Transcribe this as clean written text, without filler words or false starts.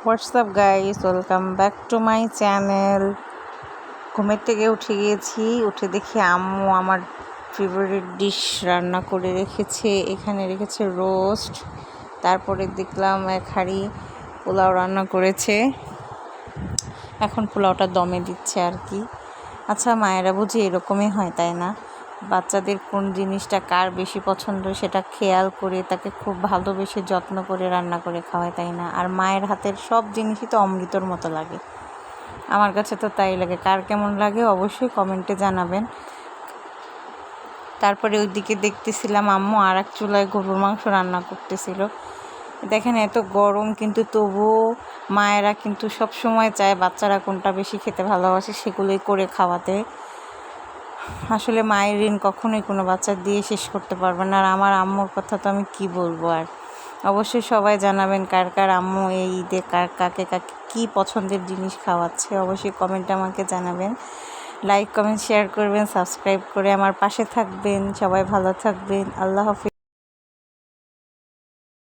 WhatsApp guys, welcome back to my channel. ঘুমের থেকে উঠে গিয়েছি, উঠে দেখি আম্মু আমার ফেভারিট ডিশ রান্না করে রেখেছে। এখানে রেখেছে রোস্ট, তারপরে দেখলাম এক হাঁড়ি পোলাও রান্না করেছে। এখন পোলাওটা দমে দিচ্ছে আর কি। আচ্ছা, মায়েরা বুঝি এরকমই হয়, তাই না? বাচ্চাদের কোন জিনিসটা কার বেশি পছন্দ সেটা খেয়াল করে তাকে খুব ভালোবেসে যত্ন করে রান্না করে খাওয়ায়, তাই না? আর মায়ের হাতের সব জিনিসই তো অমৃতর মতো লাগে। আমার কাছে তো তাই লাগে। কার কেমন লাগে অবশ্যই কমেন্টে জানাবেন। তারপরে ওইদিকে দেখতেছিলাম আম্মু আর এক চুলায় গরুর মাংস রান্না করতেছিল। দেখেন, এত গরম কিন্তু তবুও মায়েরা কিন্তু সব সময় চায় বাচ্চারা কোনটা বেশি খেতে ভালোবাসে সেগুলোই করে খাওয়াতে। আসলে মায়ের ঋণ কখনোই কোনো বাচ্চা দিয়ে শেষ করতে পারবে না। আর আমার আম্মুর কথা তো আমি কি বলবো আর। অবশ্যই সবাই জানাবেন কার কার আম্মু এই ঈদে কাকে কাকে কী পছন্দের জিনিস খাওয়াচ্ছে। অবশ্যই কমেন্টে আমাকে জানাবেন। লাইক, কমেন্ট, শেয়ার করবেন, সাবস্ক্রাইব করে আমার পাশে থাকবেন। সবাই ভালো থাকবেন। আল্লাহ হাফিজ।